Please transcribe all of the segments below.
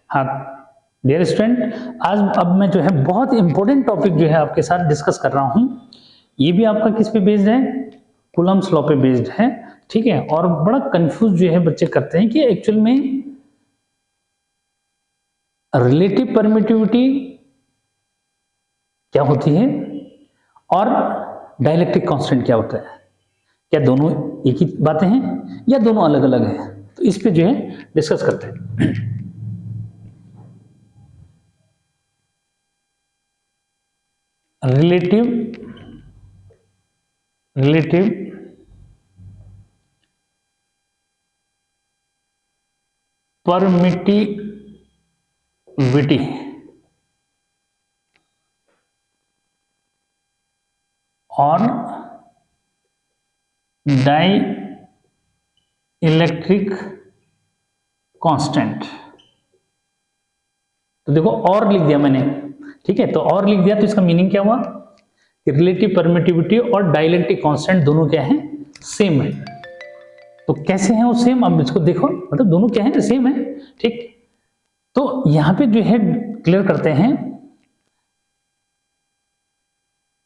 हाँ dear student, आज अब मैं जो है बहुत इंपॉर्टेंट टॉपिक जो है आपके साथ डिस्कस कर रहा हूँ। ये भी आपका किस पे बेस्ड है? कूलम्ब्स लॉ पे बेस्ड है, ठीक है। और बड़ा कंफ्यूज जो है बच्चे करते हैं कि एक्चुअल में रिलेटिव परमिटिविटी क्या होती है और डाइलेक्ट्रिक कांस्टेंट क्या होता है। क्या दोनों एक ही बातें हैं या दोनों अलग अलग हैं? तो इस पे जो है डिस्कस करते हैं। रिलेटिव परमिटिविटी और डाइइलेक्ट्रिक कांस्टेंट। तो देखो और लिख दिया मैंने, ठीक है। तो और लिख दिया तो इसका मीनिंग क्या हुआ कि रिलेटिव परमिटिविटी और डाइइलेक्ट्रिक कांस्टेंट दोनों क्या है? सेम है। तो कैसे हैं वो सेम? अब इसको देखो, मतलब दोनों क्या है? सेम है, ठीक। तो यहां पे जो है क्लियर करते हैं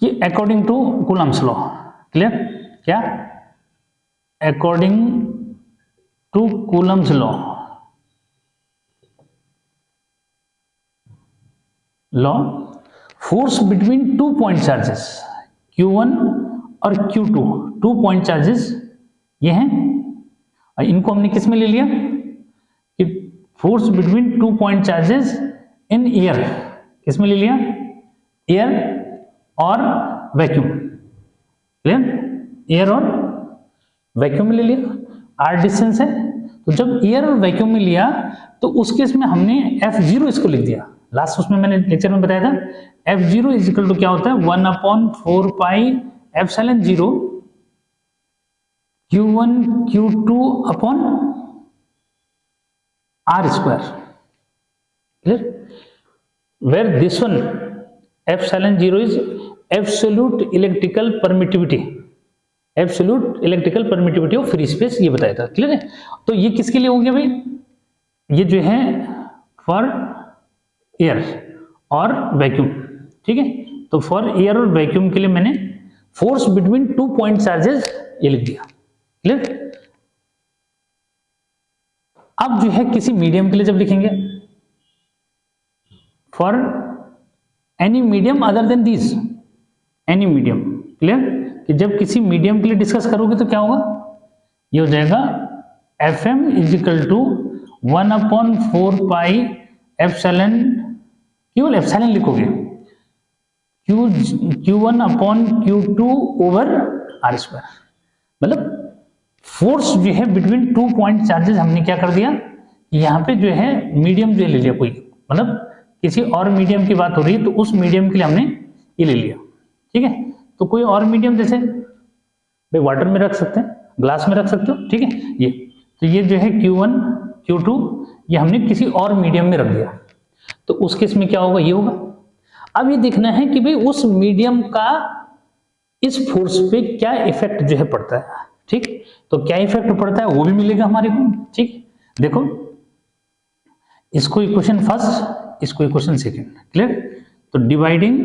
कि according to Coulomb's law, clear क्या? According to Coulomb's law force between two point charges Q1 और Q2, 2 पॉइंट चार्जेस ये हैं। इनको हमने किस में ले लिया कि force between 2 point charges in air, किस में ले लिया? एयर और वैक्यूम, क्लियर? एयर और वैक्यूम में ले लिया। आर डिस्टेंस है, तो जब एयर और वैक्यूम में लिया तो उस केस में हमने F0 इसको लिख दिया। लास्ट उसमें मैंने लेक्चर में बताया था F0 इज इक्वल टू क्या होता है? 1/4 पाई एप्सिलॉन 0 Q1 Q2 अपॉन R स्क्वायर, clear? Where this one epsilon 0 is absolute electrical permittivity, absolute electrical permittivity of free space, ये बताया था, क्लियर है। तो ये किसके लिए हो गया भाई? ये जो है फॉर एयर और वैक्यूम, ठीक है। तो फॉर एयर और वैक्यूम के लिए मैंने फोर्स बिटवीन 2 पॉइंट चार्जेस ये लिख दिया, क्लियर। अब जो है किसी मीडियम के लिए जब लिखेंगे, for any medium other than this, any medium, clear. कि जब किसी मीडियम के लिए डिस्कस करोगे तो क्या होगा? ये हो जाएगा Fm is equal to 1/4 pi epsilon, केवल एप्सिलॉन लिखोगे, Q1 upon Q2 over R square. मतलब फोर्स जो है बिटवीन 2 पॉइंट चार्जेस हमने क्या कर दिया, यहाँ पे जो है मीडियम जो ले लिया कोई, मतलब किसी और मीडियम की बात हो रही है तो उस मीडियम के लिए हमने ये ले लिया, ठीक है। तो कोई और मीडियम जैसे भाई वाटर में रख सकते हैं, ग्लास में रख सकते हो, ठीक है। ये तो ये जो है Q1 Q2 ये हमने किसी और मीडियम में रख दिया, तो उस केस में क्या होगा? ये होगा। अब ये देखना है कि भाई उस मीडियम का इस फोर्स पे क्या इफेक्ट जो है पड़ता है, ठीक। तो क्या इफेक्ट पड़ता है वो भी मिलेगा हमारे को, ठीक। देखो इसको इक्वेशन फर्स्ट, इसको इक्वेशन सेकंड, क्लियर। तो डिवाइडिंग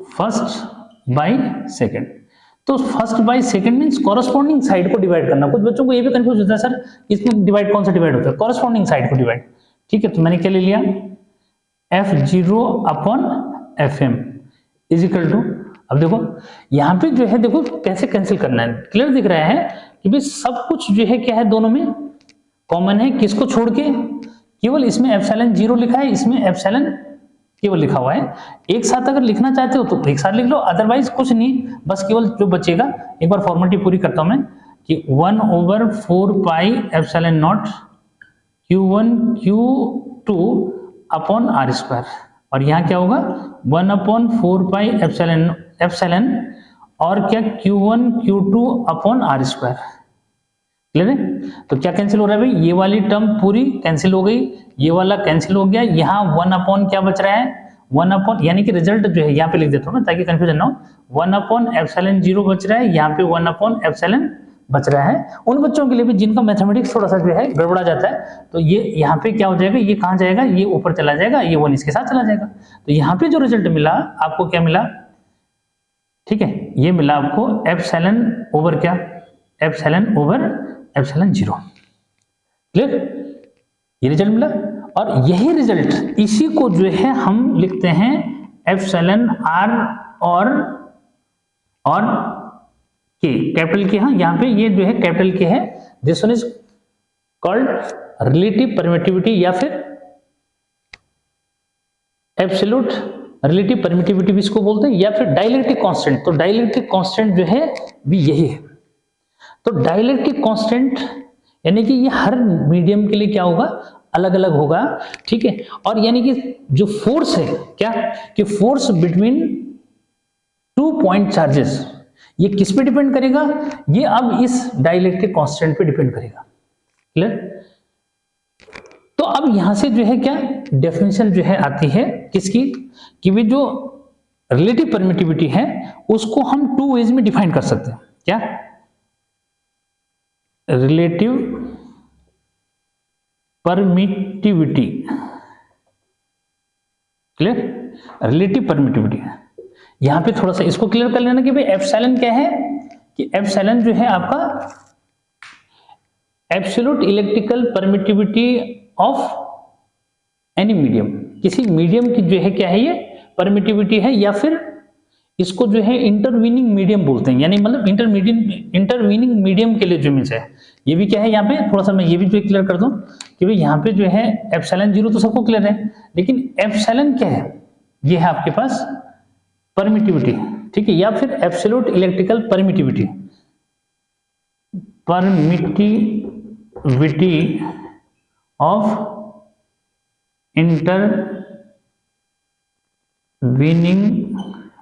फर्स्ट बाय सेकंड, तो first by second means corresponding side को डिवाइड करना। कुछ बच्चों को ये भी कंफ्यूज होता है, सर इसमें डिवाइड कौन सा डिवाइड होता है? कॉरस्पॉन्डिंग साइड को डिवाइड, ठीक है। तो मैंने क्या ले लिया? F0 upon Fm is equal to, अब देखो यहां पे जो है देखो कैसे कैंसिल करना है, क्लियर दिख रहा है कि भाई सब कुछ जो है क्या है दोनों में कॉमन है, किसको छोड़ के? केवल इसमें एप्सिलॉन 0 लिखा है, इसमें एप्सिलॉन केवल लिखा हुआ है। एक साथ अगर लिखना चाहते हो तो एक साथ लिख लो, अदरवाइज कुछ नहीं, बस केवल जो बचेगा, एक बार फॉर्मेलिटी पूरी करता हूं मैं कि 1/4 pi epsilon not Q1 Q2 अपॉन R स्क्वायर, और यहाँ क्या होगा? 1/4 पाई एप्सिलॉन और क्या Q1 Q2 अपॉन R स्क्वायर, क्लियर है। तो क्या कैंसिल हो रहा है भाई? ये वाली टर्म पूरी कैंसिल हो गई, ये वाला कैंसिल हो गया, यहाँ 1 अपॉन क्या बच रहा है? 1 अपॉन, यानी कि रिजल्ट जो है यहाँ पे लिख देता हूँ ना ताकि कंफ्यूजन ना हो, 1/एप्सिलॉन 0 बच रहा है, यहाँ पे 1/एप्सिलॉन बच रहा है। उन बच्चों के लिए भी जिनका मैथमेटिक्स थोड़ा सा जो है गड़बड़ा जाता है, तो ये यहाँ पे क्या हो जाएगा, ये कहाँ जाएगा, ये ऊपर चला जाएगा, ये 1 इसके साथ चला जाएगा। तो यहाँ पे जो रिजल्ट मिला आपको क्या मिला, ठीक है, ये मिला आपको एप्सिलॉन ओवर क्या, एप्सिलॉन ओवर एप्सिलॉन 0। क्लियर, ये रिजल्ट मिला। और यही रिजल्ट, इसी को जो है हम लिखते हैं एप्सिलॉन r और के, कैपिटल के, हाँ यहाँ पे ये जो है कैपिटल के है, this one is called relative permittivity या फिर एब्सोल्यूट रिलेटिव परमिटिविटी भी इसको बोलते हैं, या फिर डाइलेक्ट्रिक कांस्टेंट। तो डाइलेक्ट्रिक कांस्टेंट जो है भी यही है। तो डाइलेक्ट्रिक कांस्टेंट यानी कि ये हर मीडियम के लिए क्या होगा, अलग अलग होगा, ठीक है। और यानी कि जो फोर्स है क्या, कि फोर्स बिटवीन 2 पॉइंट चार्जेस, ये किस पे डिपेंड करेगा, ये अब इस डाइलेक्ट्रिक कांस्टेंट पे डिपेंड करेगा। क्लियर। तो अब यहां से जो है क्या डेफिनेशन जो है आती है किसकी, कि वे जो रिलेटिव परमिटिविटी है उसको हम 2 वेज में डिफाइन कर सकते हैं। क्या, relative permittivity, clear, relative permittivity. यहां पे थोड़ा सा इसको क्लियर कर लेना कि भाई एप्सिलॉन क्या है, कि एप्सिलॉन जो है आपका absolute electrical permittivity of any medium, किसी मीडियम की जो है क्या है ये परमिटिविटी है, या फिर इसको जो है इंटरवीनिंग मीडियम बोलते हैं, यानी मतलब इंटरवीनिंग मीडियम के लिए जो मीन्स है, ये भी क्या है यहाँ पे थोड़ा सा मैं ये भी जो क्लियर कर दूं कि भाई यहाँ पे जो है एप्सिलॉन 0 तो सबको क्लियर है, लेकिन एप्सिलॉन क्या है, ये है आपके पास परमिटिविटी, ठीक है, या फिर absolute electrical permittivity, permittivity of intervening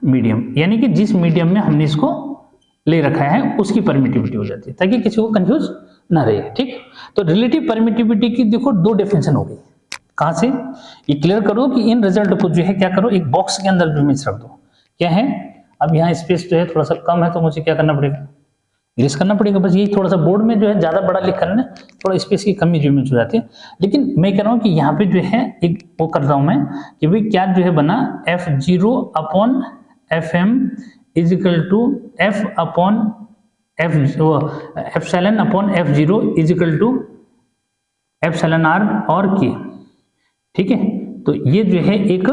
medium, यानी कि जिस मीडियम में हमने इसको ले रखा है उसकी परमिटिविटी हो जाती है, ताकि किसी को कंफ्यूज ना रहे। ठीक, तो रिलेटिव परमिटिविटी की देखो 2 डेफिनेशन हो गई। कहां से, ये क्लियर करो कि इन रिजल्ट को जो है क्या करो, एक बॉक्स के अंदर जो रख दो। क्या है, अब यहाँ स्पेस जो है थोड़ा सा कम है, तो मुझे क्या करना पड़ेगा, इरेज करना पड़ेगा। बस यही थोड़ा सा बोर्ड में जो है ज्यादा बड़ा लिख करना, थोड़ा स्पेस की कमी जो हो जाती है। लेकिन मैं कह रहा हूँ कि यहाँ पे जो है एक वो कर रहा हूँ मैं कि भाई क्या जो है बना F0 upon Fm is equal to F upon epsilon upon F0 is equal to epsilon r और k। ठीक है, तो ये जो है एक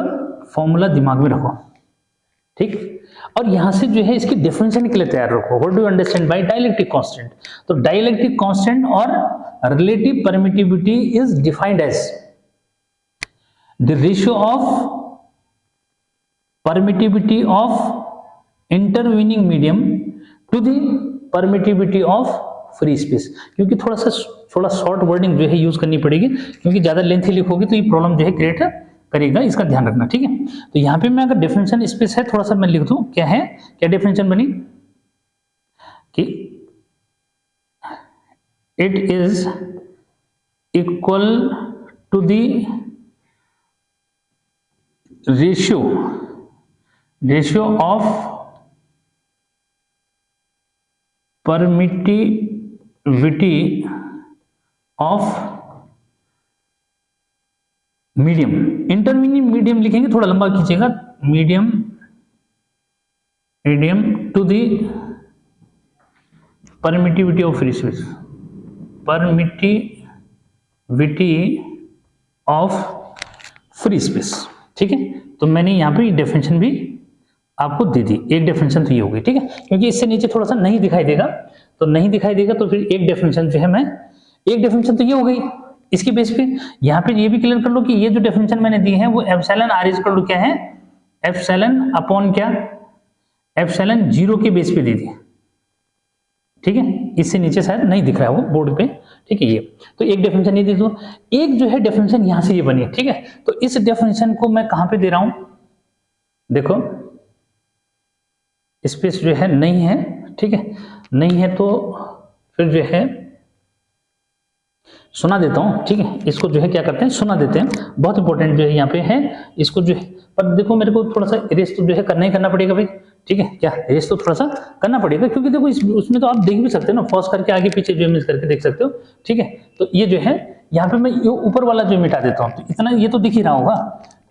फॉर्मूला दिमाग में रखो। ठीक, और यहां से जो है इसकी डेफिनेशन के लिए तैयार रखो। What do you understand by dielectric constant. तो डाइलेक्ट्रिक कांस्टेंट और relative permittivity is defined as the ratio of permittivity of intervening medium to the permittivity of free space. क्योंकि थोड़ा शॉर्ट वर्डिंग जो है यूज करनी पड़ेगी, क्योंकि ज्यादा लेंथी लिखोगे तो ये प्रॉब्लम जो है क्रिएट करेगा, इसका ध्यान रखना। ठीक है, तो यहाँ पे मैं अगर डेफिनेशन स्पेस है थोड़ा सा मैं लिख दूं, क्या है, क्या डेफिनेशन बनी कि it is equal to the ratio of permittivity of medium, intermediate medium लिखेंगे, थोड़ा लंबा खींचेगा, medium to the permittivity of free space, permittivity of free space. ठीक है, तो मैंने यहाँ पे डेफिनेशन भी आपको दे दी, एक डेफिनेशन तो ये होगी। ठीक है, क्योंकि इससे नीचे थोड़ा सा नहीं दिखाई देगा, तो फिर एक डेफिनेशन जो है एक डेफिनेशन तो ये हो गई। इसकी बेस पे यहाँ पे ये भी क्लियर कर लो कि ये जो डेफिनेशन मैंने दी है वो एप्सिलॉन r इक्वल टू क्या है, एप्सिलॉन अपॉन क्या, एप्सिलॉन 0 के बेस पे दे दी। ठीक है, इससे नीचे शायद नहीं दिख रहा है वो बोर्ड पे। ठीक है, ये तो एक डेफिनेशन ये दे दो, एक जो है डेफिनेशन यहाँ से ये बनी है। ठीक है, तो इस डेफिनेशन को मैं कहाँ पे दे रहा हूं, देखो स्पेस जो है नहीं है। ठीक है, नहीं है तो फिर जो है सुना देता हूं। ठीक है, इसको जो है क्या करते हैं, सुना देते हैं, बहुत इंपॉर्टेंट जो है यहाँ पे है। इसको जो है, पर देखो मेरे को थोड़ा सा इरेज तो जो है करना ही करना पड़ेगा भाई। ठीक है, क्या रेस तो थोड़ा सा करना पड़ेगा, क्योंकि देखो उसमें तो आप देख भी सकते हो ना, पॉज करके आगे पीछे जो है करके देख सकते हो। ठीक है, तो ये जो है यहाँ पे मैं ये ऊपर वाला जो मिटा देता हूँ, तो इतना ये तो दिख ही रहा होगा।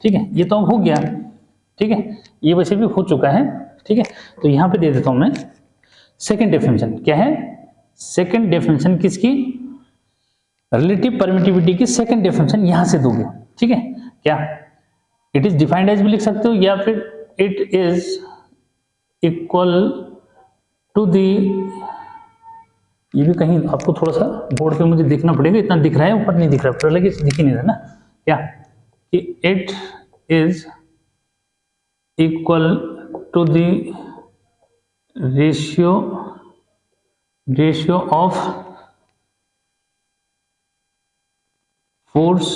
ठीक है, ये तो अब हो गया। ठीक है, ये वैसे भी हो चुका है। ठीक है, तो यहाँ पे दे देता हूँ मैं सेकेंड डेफिनेशन। क्या है सेकेंड डेफिनेशन किसकी? रिलेटिव परमिटिविटी की सेकेंड डेफिनेशन यहां से दोगे। ठीक है, क्या इट इज डिफाइंड एज भी लिख सकते हो, या फिर it is equal to the, ये भी कहीं आपको थोड़ा सा बोर्ड पे मुझे देखना पड़ेगा, इतना दिख रहा है, ऊपर नहीं दिख रहा, पहले कि दिख ही नहीं रहा ना। क्या कि it is equal to the ratio of force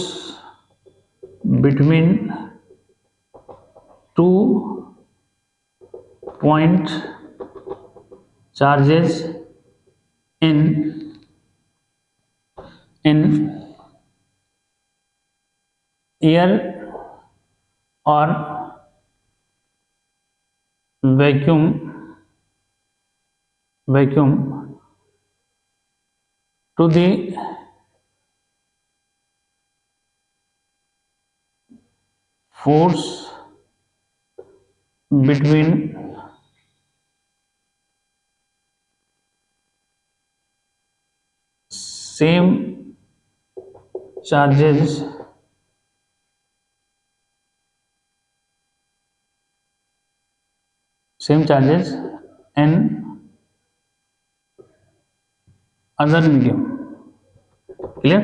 between 2 point charges in air or vacuum to the force between same charges and other medium। Clear?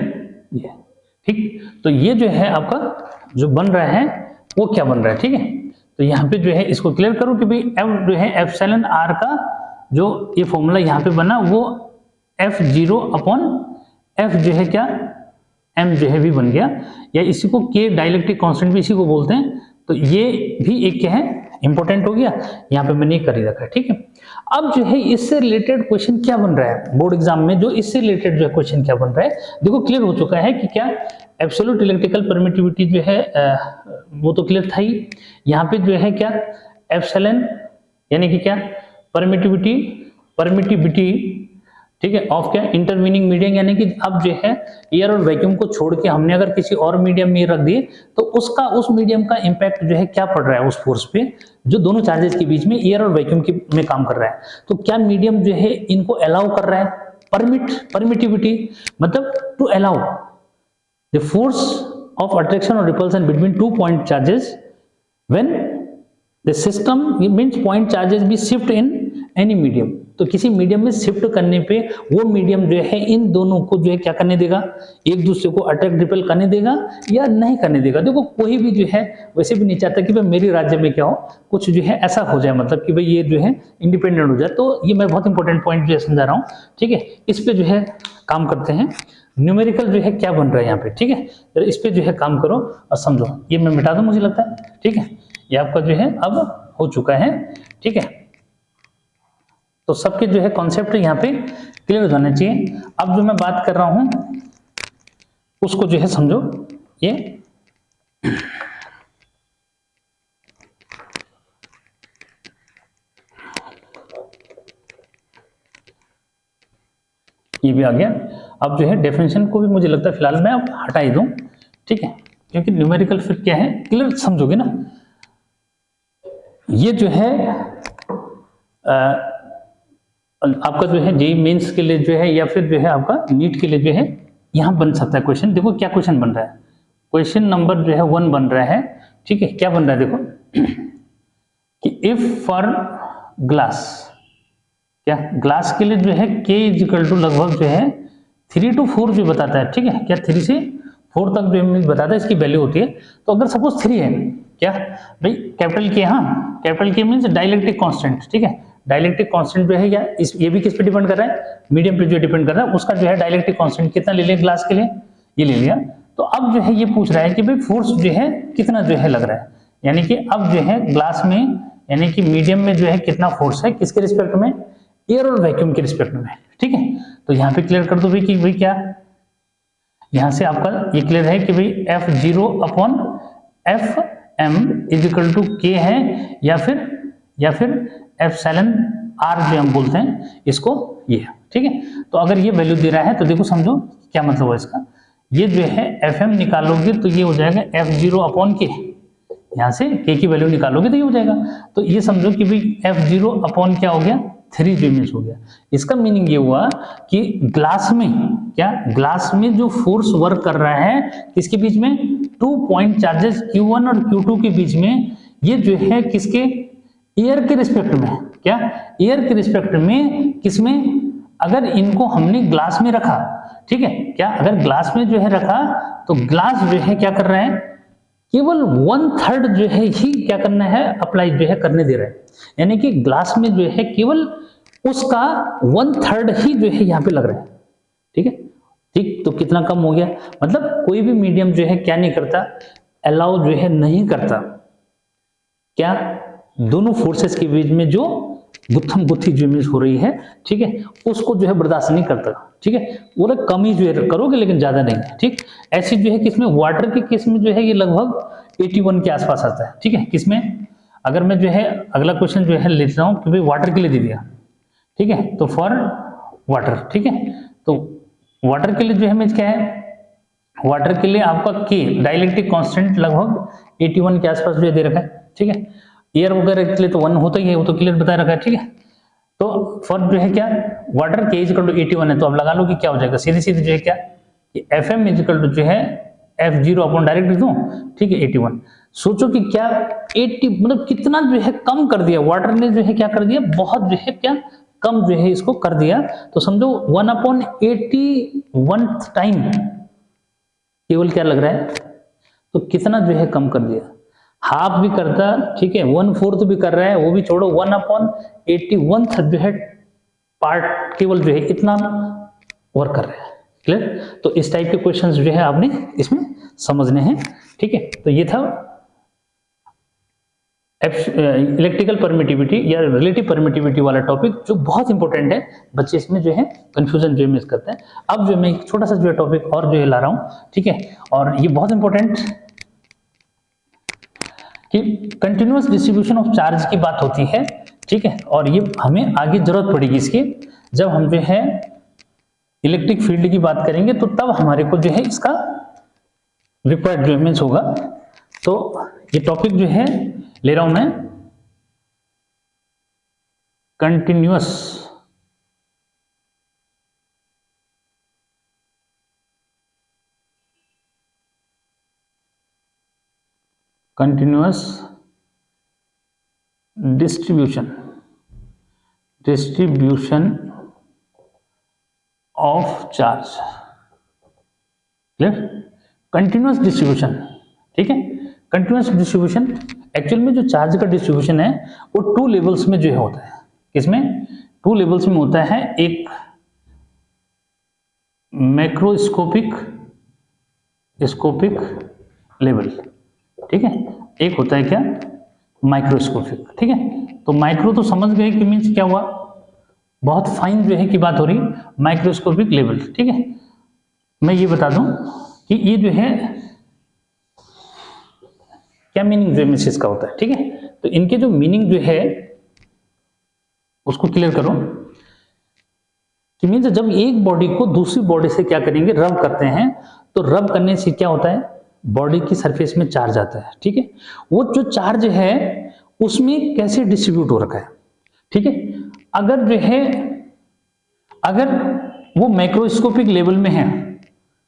ये ठीक। तो ये जो है आपका जो बन रहा है वो क्या बन रहा है? ठीक है, तो यहाँ पे जो है इसको क्लियर करो कि भाई एफ जो है एप्सिलॉन आर का जो ये फॉर्मूला यहाँ पे बना वो F0 अपॉन एफ जो है क्या m जो है भी बन गया, या इसी को के डाइलेक्ट्रिक कांस्टेंट भी इसी को बोलते हैं। तो ये भी एक क्या है इंपॉर्टेंट हो गया, यहाँ पे मैंने कर ही रखा है। ठीक है, अब जो है इससे रिलेटेड क्वेश्चन क्या बन रहा है बोर्ड एग्जाम में, जो इससे रिलेटेड जो है क्वेश्चन क्या बन रहा है देखो क्लियर हो चुका है कि क्या एब्सोल्यूट इलेक्ट्रिकल परमिटिविटी जो है वो तो क्लियर था ही। यहाँ पे जो है क्या एप्सिलॉन यानी कि क्या परमिटिविटी ठीक है ऑफ क्या इंटरवीनिंग मीडियम, यानी कि अब जो है एयर और वैक्यूम को छोड़ के हमने अगर किसी और मीडियम में रख दिए तो उसका उस मीडियम का इंपैक्ट जो है क्या पड़ रहा है उस फोर्स पे जो दोनों चार्जेस के बीच में एयर और वैक्यूम के में काम कर रहा है। तो क्या मीडियम जो है इनको अलाउ कर रहा है, परमिटिविटी मतलब to allow the force of attraction और repulsion between 2 point charges when the system means point charges be shift in any medium. तो किसी मीडियम में शिफ्ट करने पे वो मीडियम जो है इन दोनों को जो है क्या करने देगा, एक दूसरे को अट्रैक्ट रिपेल करने देगा या नहीं करने देगा। देखो कोई भी जो है वैसे भी नहीं चाहता कि भाई मेरे राज्य में क्या हो, कुछ जो है ऐसा हो जाए, मतलब कि भाई ये जो है इंडिपेंडेंट हो जाए। तो ये मैं बहुत इंपॉर्टेंट पॉइंट जो है समझा रहा हूँ। ठीक है, इस पे जो है काम करते हैं, न्यूमेरिकल जो है क्या बन रहा है यहाँ पे। ठीक है, तो इस पे जो है काम करो और समझो। ये मैं मिटा दूं मुझे लगता है। ठीक है, ये आपका जो है अब हो चुका है। ठीक है, तो सबके जो है कॉन्सेप्ट यहाँ पे क्लियर हो जाना चाहिए। अब जो मैं बात कर रहा हूं उसको जो है समझो। ये भी आ गया। अब जो है डेफिनेशन को भी मुझे लगता है फिलहाल मैं अब हटा ही दूं। ठीक है, क्योंकि न्यूमेरिकल फिर क्या है क्लियर समझोगे ना। ये जो है आपका जो है जेईई मेंस के लिए जो है या फिर जो है आपका नीट के लिए जो है यहां बन सकता है क्वेश्चन। देखो क्या क्वेश्चन बन रहा है, क्वेश्चन नंबर जो है 1 बन रहा है। ठीक है, क्या बन रहा है देखो कि इफ फॉर ग्लास, क्या ग्लास के लिए जो है k इक्वल टू लगभग जो है 3 to 4 जो बताता है। ठीक है, क्या 3 से 4 तक जो बताता है इसकी वैल्यू होती है। तो अगर सपोज 3 है, क्या भाई कैपिटल के, हाँ कैपिटल के मीन्स डाइलेक्ट्रिक कांस्टेंट। ठीक है, डाइलेक्ट्रिक कांस्टेंट जो है या इस ये भी किस पे डिपेंड कर रहा है, मीडियम पे जो डिपेंड कर रहा है, उसका जो है डाइलेक्ट्रिक कांस्टेंट कितना ले लें ग्लास के लिए, ये ले लिया। तो अब जो है ये पूछ रहा है कि भाई फोर्स जो है कितना जो है लग रहा है, यानी कि अब जो है ग्लास में यानी कि मीडियम में जो है कितना फोर्स है, किसके रिस्पेक्ट में, एयर और वैक्यूम के रिस्पेक्ट में। ठीक है, तो यहाँ पे क्लियर कर दो भाई कि भाई क्या यहाँ से आपका ये क्लियर है कि भाई F0 upon Fm is equal to K है या फिर एप्सिलॉन आर जो हम बोलते हैं इसको, ये ठीक है। तो अगर ये वैल्यू दे रहा है तो देखो समझो क्या मतलब है इसका, ये जो है एफ एम निकालोगे तो ये हो जाएगा एफ जीरो अपॉन के, यहाँ से के की वैल्यू निकालोगे तो ये हो जाएगा। तो ये समझो कि भाई एफ जीरो अपॉन क्या हो गया, 3 मीन्स हो गया। इसका मीनिंग ये हुआ कि ग्लास में क्या, ग्लास में जो फोर्स वर्क कर रहा है किसके बीच में, 2 पॉइंट चार्जेस Q1 और Q2 के बीच में, ये जो है किसके, एयर के रिस्पेक्ट में, क्या एयर के रिस्पेक्ट में, किसमें, अगर इनको हमने ग्लास में रखा, ठीक है, क्या अगर ग्लास में जो है रखा तो ग्लास जो है क्या कर रहा है, केवल 1/3 जो है ही क्या करना है, अप्लाई जो है करने दे रहा है, यानी कि ग्लास में जो है केवल उसका 1/3 ही जो है यहाँ पे लग रहा है, ठीक है, ठीक। तो कितना कम हो गया, मतलब कोई भी मीडियम जो है क्या नहीं करता, अलाउ जो है नहीं करता, क्या दोनों फोर्सेस के बीच में जो गुत्थम गुत्थी जो मीन्स हो रही है, ठीक है, उसको जो है बर्दाश्त नहीं करता, ठीक है, वो कम ही जो है करोगे लेकिन ज्यादा नहीं, ठीक। ऐसी जो है किसमें, वाटर के केस में जो है ये लगभग 81 के आसपास आता है, ठीक है, किसमें, अगर मैं जो है अगला क्वेश्चन जो है लेता हूँ कि भाई वाटर के लिए दे दिया, ठीक है, तो फॉर वाटर, ठीक है, तो वाटर के लिए जो है मीन्स क्या है, वाटर के लिए आपका के डाइलेक्ट्रिक कांस्टेंट लगभग 81 के आसपास जो है दे रखा है, ठीक है। एयर वगैरह के लिए तो 1 होता ही है, वो तो क्लियर बता रखा है, ठीक है। तो फॉर जो है क्या, वाटर के इज इक्वल टू 81 है, तो अब लगा लो कि क्या हो जाएगा, सीधे सीधे जो है क्या, कि F M is equal to जो है एफ जीरो अपॉन डायरेक्ट लिख दूं, ठीक है, 81। सोचो कि क्या 80 मतलब कितना जो है कम कर दिया, वाटर ने जो है क्या कर दिया, बहुत जो है क्या कम जो है इसको कर दिया। तो समझो 1/81 टाइम केवल क्या लग रहा है, तो कितना जो है कम कर दिया, हाफ भी करता, ठीक है, 1/4 भी कर रहा है, वो भी छोड़ो, 1/81 जो है पार्ट केवल जो है इतना वर्क कर रहा है, क्लियर। तो इस टाइप के क्वेश्चंस जो है आपने इसमें समझने हैं, ठीक है। तो ये था इलेक्ट्रिकल परमिटिविटी या रिलेटिव परमिटिविटी वाला टॉपिक, जो बहुत इंपॉर्टेंट है, बच्चे इसमें जो है कंफ्यूजन जो है मिस करते हैं। अब जो मैं एक छोटा सा जो है टॉपिक और जो है ला रहा हूं, ठीक है, और ये बहुत इंपॉर्टेंट कि कंटिन्यूअस डिस्ट्रीब्यूशन ऑफ चार्ज की बात होती है, ठीक है, और ये हमें आगे जरूरत पड़ेगी इसकी, जब हम जो है इलेक्ट्रिक फील्ड की बात करेंगे तो तब हमारे को जो है इसका रिक्वायर्ड जो मीन्स होगा। तो ये टॉपिक जो है ले रहा हूं मैं, continuous distribution of charge, clear, continuous distribution, ठीक है। कंटिन्यूअस डिस्ट्रीब्यूशन एक्चुअल में जो चार्ज का डिस्ट्रीब्यूशन है वो 2 लेवल्स में जो है होता है, किसमें, 2 लेवल्स में होता है, एक मैक्रोस्कोपिक लेवल, ठीक है, एक होता है क्या, माइक्रोस्कोपिक, ठीक है। तो माइक्रो तो समझ गए कि मीन्स क्या हुआ, बहुत फाइन जो है की बात हो रही, माइक्रोस्कोपिक लेवल, ठीक है। मैं ये बता दूं कि ये जो है क्या मीनिंग जो है इसका होता है, ठीक है। तो इनके जो मीनिंग जो है उसको क्लियर करो कि मीन्स जब एक बॉडी को दूसरी बॉडी से क्या करेंगे, रब करते हैं, तो रब करने से क्या होता है, बॉडी की सरफेस में चार्ज आता है, ठीक है। वो जो चार्ज है उसमें कैसे डिस्ट्रीब्यूट हो रखा है, ठीक है। अगर जो है, अगर वो मैक्रोस्कोपिक लेवल में है,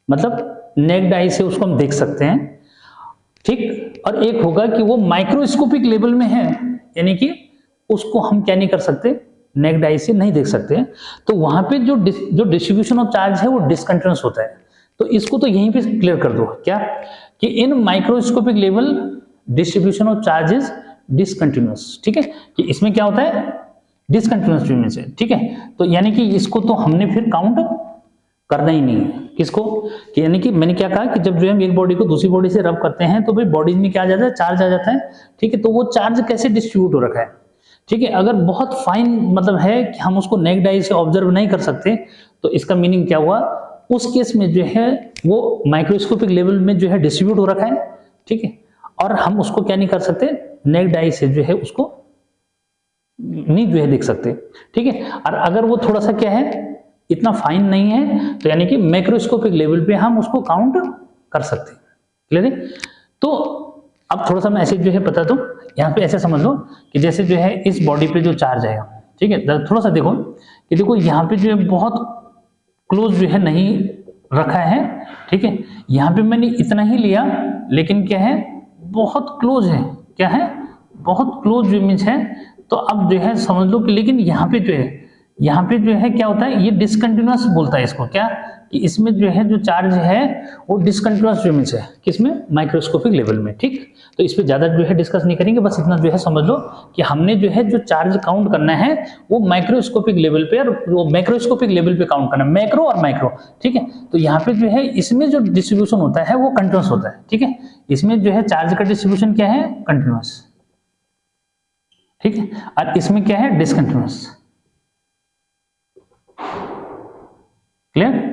मतलब नेक्ड आई से उसको हम देख सकते हैं, ठीक, और एक होगा कि वो माइक्रोस्कोपिक लेवल में है, यानी कि उसको हम क्या नहीं कर सकते, नेक्ड आई से नहीं देख सकते हैं, तो वहां पे जो डिस्ट्रीब्यूशन ऑफ चार्ज है वो डिसकंटिन्यूअस होता है। तो इसको तो यहीं पे क्लियर कर दो, क्या, कि in microscopic level distribution of charge is discontinuous, ठीक है, कि इसमें क्या होता है, डिसकंटिन्यूअस ट्यूब में से, ठीक है। तो यानी कि इसको तो हमने फिर काउंट करना ही नहीं है, किसको, कि यानी कि मैंने क्या कहा कि जब जो हम एक बॉडी को दूसरी बॉडी से रब करते हैं तो भाई बॉडीज में क्या आ जाता है, चार्ज आ जाता है, ठीक है। तो वो चार्ज कैसे डिस्ट्रीब्यूट हो रखा है, ठीक है। अगर बहुत फाइन मतलब है कि हम उसको नेक्ड आई से ऑब्जर्व नहीं कर सकते, तो इसका मीनिंग क्या हुआ, उस केस में जो है वो माइक्रोस्कोपिक लेवल में जो है डिस्ट्रीब्यूट हो रखा है, ठीक है, और हम उसको क्या नहीं कर सकते, नेक्ड आई से जो है उसको नहीं जो है देख सकते, ठीक है। और अगर वो थोड़ा सा क्या है, इतना फाइन नहीं है, तो यानी कि मैक्रोस्कोपिक लेवल पे हम उसको काउंट कर सकते हैं। क्लियर है? तो अब थोड़ा सा मैं ऐसे जो है बता दूं, यहाँ पे ऐसे समझ लो कि जैसे जो है इस बॉडी पे जो चार्ज आएगा, ठीक है, थोड़ा सा देखो कि देखो यहाँ पे जो है बहुत क्लोज जो है नहीं रखा है, ठीक है। यहाँ पे मैंने इतना ही लिया, लेकिन क्या है बहुत क्लोज है, क्या है बहुत क्लोज जो इमेज है। तो अब जो है समझ लो कि लेकिन यहाँ पे जो है, यहाँ पे जो है क्या होता है, ये डिसकंटिन्यूअस बोलता है इसको, क्या कि इसमें जो है जो चार्ज है वो डिसकंटिन्यूअस जो इमेज है, किसमें, माइक्रोस्कोपिक लेवल में, ठीक। तो इस पे ज्यादा जो है डिस्कस नहीं करेंगे, बस इतना जो है समझ लो कि हमने जो है जो चार्ज काउंट करना है वो माइक्रोस्कोपिक लेवल पे, और वो माइक्रोस्कोपिक लेवल पे काउंट करना है, मैक्रो और माइक्रो, ठीक है। तो यहाँ पे जो है इसमें जो डिस्ट्रीब्यूशन होता है वो कंटिन्यूअस होता है, ठीक है। इसमें जो है चार्ज का डिस्ट्रीब्यूशन क्या है, कंटिन्यूअस, ठीक है, और इसमें क्या है, डिसकंटिन्यूअस। क्लियर?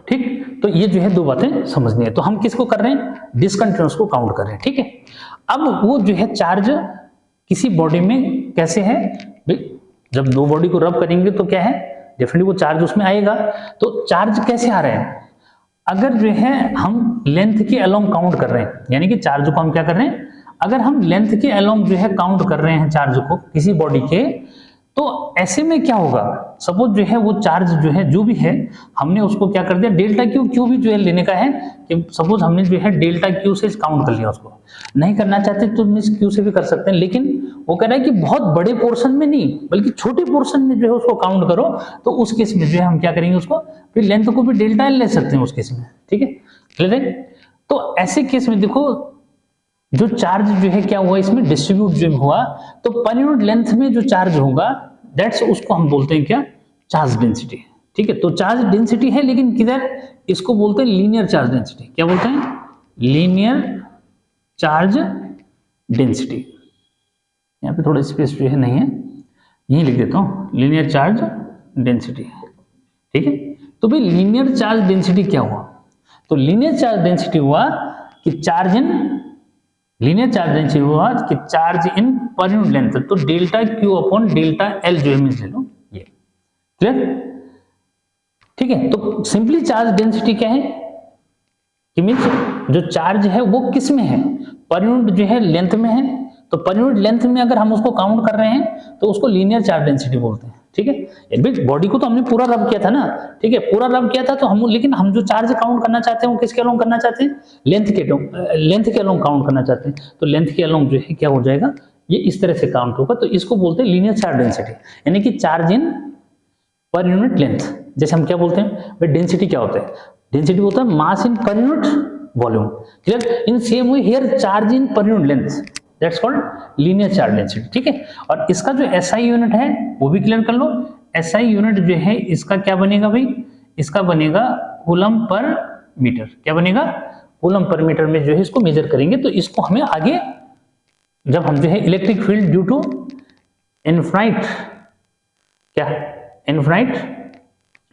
ठीक, तो ये जो है दो बातें समझनी है। तो हम किसको कर रहे हैं, डिसकंटिन्यूअस को काउंट कर रहे हैं, ठीक है। अब वो जो है चार्ज किसी बॉडी में कैसे है, जब दो बॉडी को रब करेंगे तो क्या है, डेफिनेटली वो चार्ज उसमें आएगा। तो चार्ज कैसे आ रहे हैं, अगर जो है हम लेंथ के अलोंग काउंट कर रहे हैं, यानी कि चार्ज को हम क्या कर रहे हैं, अगर हम लेंथ के अलोंग जो है काउंट कर रहे हैं चार्ज को किसी बॉडी के, तो ऐसे में क्या होगा, सपोज जो है वो चार्ज जो है जो भी है हमने उसको क्या कर दिया, डेल्टा क्यू, क्यू भी जो है लेने का है कि सपोज हमने जो है डेल्टा क्यू से काउंट कर लिया, उसको नहीं करना चाहते तो मिस क्यू से भी कर सकते हैं, लेकिन वो कह रहा है कि बहुत बड़े पोर्शन में नहीं बल्कि छोटे पोर्शन में जो है उसको काउंट करो। तो उस केस में जो है हम क्या करेंगे, उसको फिर लेंथ को भी डेल्टा एल ले सकते हैं उस केस में, ठीक है, क्लियर है। तो ऐसे केस में देखो जो चार्ज जो है क्या हुआ, इसमें डिस्ट्रीब्यूट जो हुआ, तो पर यूनिट लेंथ में जो चार्ज होगा दैट्स उसको हम बोलते हैं क्या, चार्ज डेंसिटी, ठीक है। तो चार्ज डेंसिटी है, लेकिन किधर, इसको बोलते हैं लीनियर चार्ज डेंसिटी, क्या बोलते हैं, लीनियर चार्ज डेंसिटी। यहाँ पे थोड़ा स्पेस जो है नहीं है, यही लिख देता हूँ, लीनियर चार्ज डेंसिटी, ठीक है। तो भाई लीनियर चार्ज डेंसिटी क्या हुआ, तो लीनियर चार्ज डेंसिटी हुआ कि charge in, linear charge density हुआ कि charge in per unit length, तो delta q upon delta l जो है मीन्स ले लो, ये क्लियर, ठीक है। तो सिंपली चार्ज डेंसिटी क्या है कि मीन्स जो चार्ज है वो किस में है, पर यूनिट जो है लेंथ में है। तो पर यूनिट लेंथ में अगर हम उसको काउंट कर रहे हैं तो उसको लीनियर चार्ज डेंसिटी बोलते हैं, ठीक है। बॉडी को तो हमने पूरा रब किया था ना, ठीक है, पूरा रब किया था, तो हम, लेकिन हम जो चार्ज काउंट करना चाहते हैं वो किसके अलोंग करना चाहते हैं, लेंथ के अलोंग काउंट करना चाहते हैं। तो लेंथ के अलोंग जो है क्या हो जाएगा, ये इस तरह से काउंट होगा। तो इसको बोलते हैं लीनियर चार्ज डेंसिटी, यानी कि charge in per unit length. जैसे हम क्या बोलते हैं भाई, डेंसिटी क्या होता है, डेंसिटी होता है mass in per unit volume, clear. In same way here charge in per unit length, that's called linear charge density, ठीक है। और इसका जो एसआई यूनिट है वो भी क्लियर कर लो। एसआई यूनिट जो है इसका क्या बनेगा भाई, इसका बनेगा कूलम पर मीटर, क्या बनेगा, कूलम पर मीटर में जो है इसको मेजर करेंगे। तो इसको हमें आगे जब हम जो है electric field due to infinite, क्या इनफाइनाइट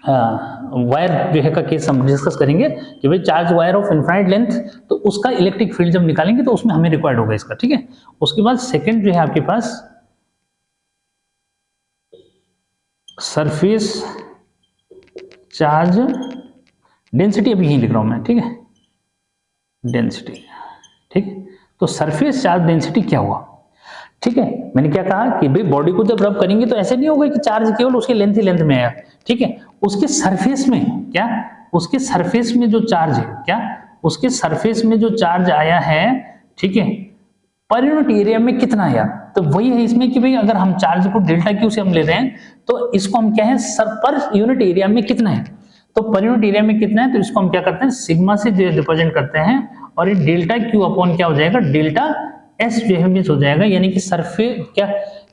वायर जो है का केस हम डिस्कस करेंगे कि भाई charge wire of infinite length, तो उसका इलेक्ट्रिक फील्ड जब निकालेंगे तो उसमें हमें रिक्वायर्ड होगा इसका, ठीक है। उसके बाद सेकंड जो है आपके पास सरफेस चार्ज डेंसिटी, अभी यही लिख रहा हूं मैं, ठीक है, डेंसिटी, ठीक है। तो सरफेस चार्ज डेंसिटी क्या हुआ, ठीक है। मैंने क्या कहा कि भाई बॉडी को जब रब करेंगे तो ऐसे नहीं होगा कि चार्ज केवल उसके लेंथ ही लेंथ में है, ठीक है, उसके सरफेस में, क्या उसके सरफेस में जो चार्ज है, क्या उसके सरफेस में जो चार्ज आया है, ठीक है, पर यूनिट एरिया में कितना आया। तो वही है इसमें कि भाई अगर हम चार्ज को डेल्टा क्यू से हम ले रहे हैं तो इसको हम क्या है, पर यूनिट एरिया में कितना है, तो पर यूनिट एरिया में कितना है, तो इसको हम क्या करते हैं, सिग्मा से जो रिप्रेजेंट करते हैं, और ये डेल्टा क्यू अपॉन क्या हो जाएगा, डेल्टा एस जो है मिस हो जाएगा, यानी कि सरफेस क्या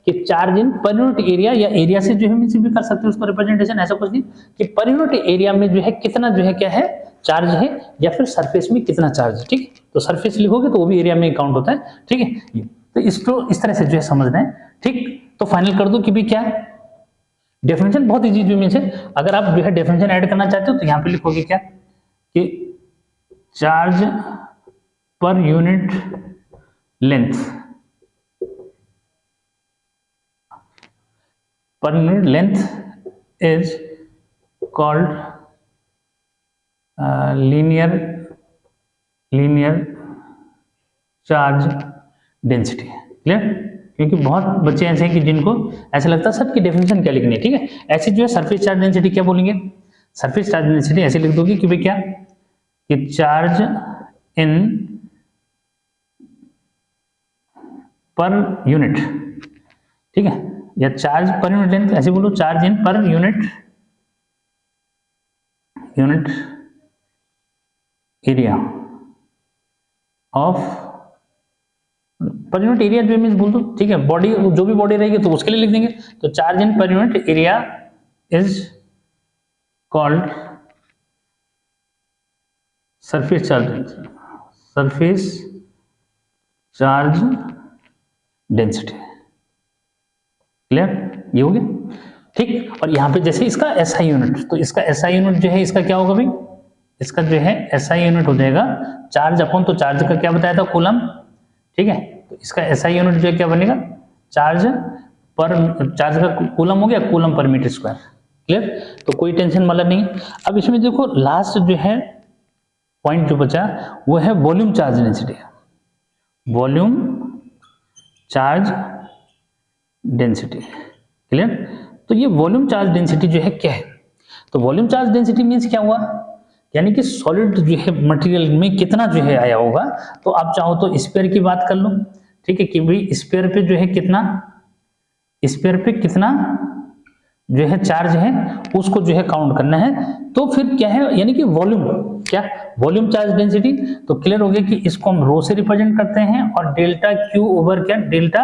कि charge in per unit area, या एरिया से जो है मिस भी कर सकते हैं उसका रिप्रेजेंटेशन, ऐसा कुछ नहीं कि पर यूनिट एरिया में जो है कितना जो है क्या है चार्ज है, या फिर सरफेस में कितना चार्ज है, ठीक है। तो सरफेस लिखोगे तो वो भी एरिया में काउंट होता है, ठीक है। तो इसको इस तरह से जो है समझना है, ठीक। तो फाइनल कर दो कि भी क्या डेफिनेशन बहुत इजी जो मीन्स है, अगर आप जो है डेफिनेशन ऐड करना चाहते हो तो यहाँ पे लिखोगे क्या कि चार्ज पर unit length per unit length is called linear charge density. Clear? क्योंकि बहुत बच्चे ऐसे हैं कि जिनको ऐसा लगता है सर की डेफिनेशन क्या लिखनी है, ठीक है। ऐसे जो है सरफेस चार्ज डेंसिटी क्या बोलेंगे, सरफेस चार्ज डेंसिटी ऐसे लिख दोगे कि भाई क्या, कि चार्ज इन पर यूनिट, ठीक है, या चार्ज पर यूनिट लेंथ, ऐसे बोलो charge in per unit area of, पर यूनिट एरिया जो मीन्स बोल दो, ठीक है, बॉडी जो भी बॉडी रहेगी तो उसके लिए लिख देंगे। तो charge in per unit area is called surface charge density. Clear? ये हो गया, ठीक। और यहां पे जैसे इसका एसआई यूनिट, तो इसका एसआई यूनिट जो है इसका क्या होगा भाई, इसका जो है एसआई यूनिट हो जाएगा चार्ज अपॉन, तो चार्ज का क्या बताया था, कूलम, ठीक है। तो इसका एसआई यूनिट जो है क्या बनेगा, चार्ज का कूलम हो गया, coulomb per metre square. Clear? तो कोई टेंशन वाला नहीं। अब इसमें देखो लास्ट जो है पॉइंट जो बचा वो है volume charge density, volume charge density. Clear? तो ये वॉल्यूम चार्ज डेंसिटी जो है क्या है, तो वॉल्यूम चार्ज डेंसिटी मीन्स क्या हुआ, यानी कि सॉलिड जो है मटेरियल में कितना जो है आया होगा। तो आप चाहो तो स्फीयर की बात कर लो, ठीक है, कि भाई स्फीयर पे जो है कितना, स्फीयर पे कितना जो है चार्ज है उसको जो है काउंट करना है। तो फिर क्या है, यानी कि वॉल्यूम, क्या वॉल्यूम चार्ज डेंसिटी। तो क्लियर हो गया कि इसको हम रो से रिप्रेजेंट करते हैं और डेल्टा क्यू ओवर क्या डेल्टा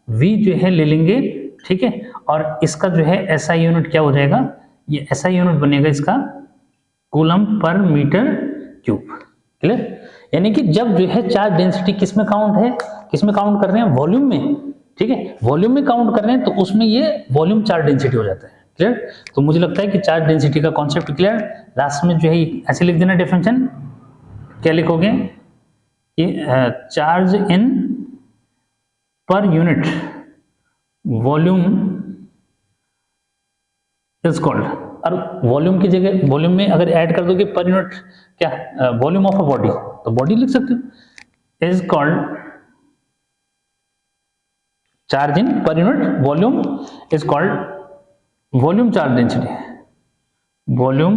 वी जो है ले लेंगे, ठीक है। और इसका जो है एसआई यूनिट क्या हो जाएगा, ये एसआई यूनिट बनेगा इसका coulomb per metre cube. Clear? यानी कि जब जो है चार्ज डेंसिटी किस में काउंट है, किस में काउंट कर रहे हैं, वॉल्यूम में, ठीक है, वॉल्यूम में काउंट कर रहे हैं तो उसमें ये वॉल्यूम चार्ज डेंसिटी हो जाता है। क्लियर? तो मुझे लगता है कि चार्ज डेंसिटी का कॉन्सेप्ट क्लियर। लास्ट में जो है ऐसे लिख देना डेफिनेशन, क्या लिखोगे कि charge in per unit volume is called, और वॉल्यूम की जगह वॉल्यूम में अगर ऐड कर दोगे पर यूनिट क्या, वॉल्यूम ऑफ अ बॉडी, तो बॉडी लिख सकते हो, is called charge in per unit volume is called volume charge density, volume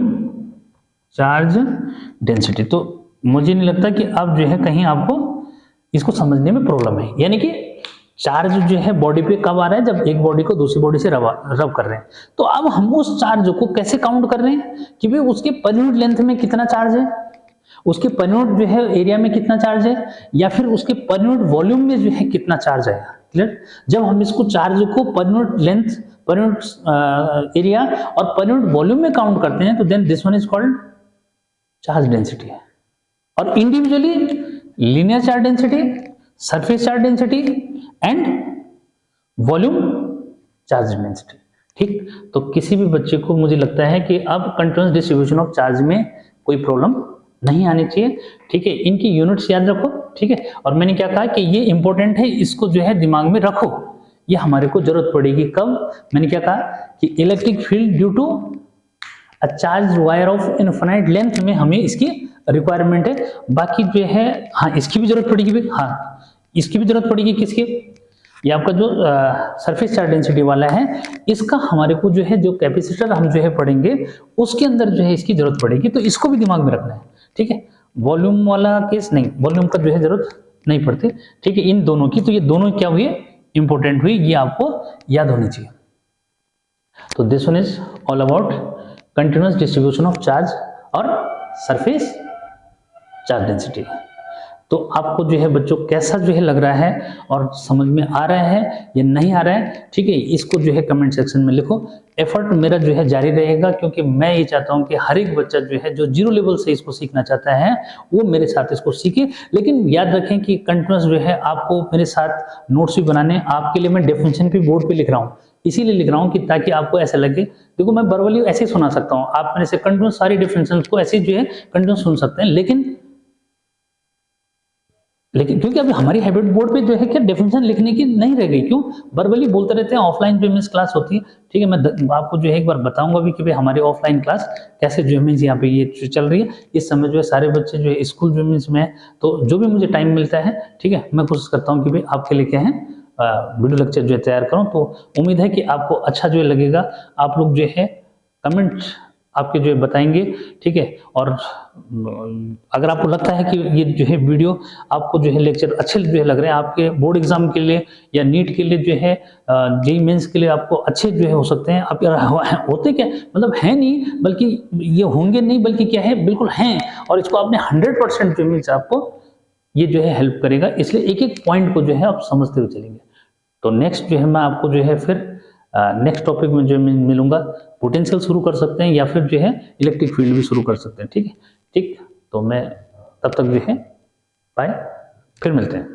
charge density. तो मुझे नहीं लगता कि अब जो है कहीं आपको इसको समझने में प्रॉब्लम है। यानी कि चार्ज जो है बॉडी पे कब आ रहा है, जब एक बॉडी को दूसरी बॉडी से रब कर रहे हैं। तो अब हम उस चार्ज को कैसे काउंट कर रहे हैं कि भाई उसके पर यूनिट लेंथ में कितना चार्ज है, उसके पर यूनिट जो है एरिया में कितना चार्ज है, या फिर उसके पर यूनिट वॉल्यूम में जो है कितना चार्ज आएगा। क्लियर? जब हम इसको चार्ज को per unit length, per unit area और पर यूनिट वॉल्यूम में काउंट करते हैं तो then this one is called charge density. और individually linear charge density, surface charge density and volume charge density. ठीक, तो किसी भी बच्चे को मुझे लगता है कि अब कंटीन्यूअस डिस्ट्रीब्यूशन ऑफ चार्ज में कोई प्रॉब्लम नहीं आनी चाहिए। ठीक है, इनकी यूनिट्स याद रखो। ठीक है, और मैंने क्या कहा कि ये इंपॉर्टेंट है, इसको जो है दिमाग में रखो, ये हमारे को जरूरत पड़ेगी कब। मैंने क्या कहा कि electric field due to a charge wire of infinite length में हमें इसकी रिक्वायरमेंट है। बाकी जो है हाँ इसकी भी जरूरत पड़ेगी, हाँ इसकी भी जरूरत पड़ेगी। किसकी? ये आपका जो सरफेस चार्ज डेंसिटी वाला है, इसका हमारे को जो है जो कैपेसिटर हम जो है पढ़ेंगे उसके अंदर जो है इसकी जरूरत पड़ेगी, तो इसको भी दिमाग में रखना है। ठीक है, वॉल्यूम वाला केस नहीं, वॉल्यूम का जो है जरूरत नहीं पड़ती। ठीक है, इन दोनों की, तो ये दोनों क्या हुई, इंपॉर्टेंट हुई, ये आपको याद होनी चाहिए। तो this one is all about continuous distribution of charge और सरफेस चार्ज डेंसिटी। तो आपको जो है बच्चों कैसा जो है लग रहा है और समझ में आ रहा है या नहीं आ रहा है? ठीक है, इसको जो है कमेंट सेक्शन में लिखो। एफर्ट मेरा जो है जारी रहेगा, क्योंकि मैं ये चाहता हूं कि हर एक बच्चा जो है जो जीरो लेवल से इसको सीखना चाहता है वो मेरे साथ इसको सीखे। लेकिन याद रखें कि कंटिन्यूअस जो है आपको मेरे साथ नोट्स भी बनाने, आपके लिए मैं डेफिनेशन भी बोर्ड पे लिख रहा हूँ, इसीलिए लिख रहा हूँ कि ताकि आपको ऐसा लगे। देखो मैं वर्बली ऐसे ही सुना सकता हूँ, आप मेरे से कंटिन्यूअस सारी डेफिनेशन को ऐसे जो है कंटिन्यूअस सुन सकते हैं, लेकिन लेकिन क्योंकि अभी हमारी हैबिट बोर्ड पे जो है क्या डेफिनेशन लिखने की नहीं रह गई, क्यों वर्बली बोलते रहते हैं। ऑफलाइन जो मीन्स क्लास होती है, ठीक है, मैं आपको जो है एक बार बताऊंगा भी कि भाई हमारी ऑफलाइन क्लास कैसे जो मीन्स यहाँ पे ये जो चल रही है। इस समय जो है सारे बच्चे जो है स्कूल जो मीन्स में, तो जो भी मुझे टाइम मिलता है, ठीक है, मैं कोशिश करता हूँ कि भाई आपके लिए क्या है वीडियो लेक्चर जो है तैयार करूँ। तो उम्मीद है कि आपको अच्छा जो है लगेगा। आप लोग जो है कमेंट आपके जो है बताएंगे, ठीक है। और अगर आपको लगता है कि ये जो है वीडियो आपको जो है लेक्चर अच्छे जो है लग रहे हैं आपके बोर्ड एग्जाम के लिए या नीट के लिए जो है जेईई मेंस के लिए आपको अच्छे जो है हो सकते हैं। आप होते क्या मतलब है नहीं, बल्कि ये होंगे नहीं, बल्कि क्या है बिल्कुल हैं, और इसको आपने 100% जो मीन्स आपको ये जो है हेल्प करेगा। इसलिए एक एक पॉइंट को जो है आप समझते हुए चलेंगे। तो नेक्स्ट जो है मैं आपको जो है फिर नेक्स्ट टॉपिक में जो मैं मिलूंगा। पोटेंशियल शुरू कर सकते हैं या फिर जो है इलेक्ट्रिक फील्ड भी शुरू कर सकते हैं, ठीक है। ठीक, तो मैं तब तक जो है बाय, फिर मिलते हैं।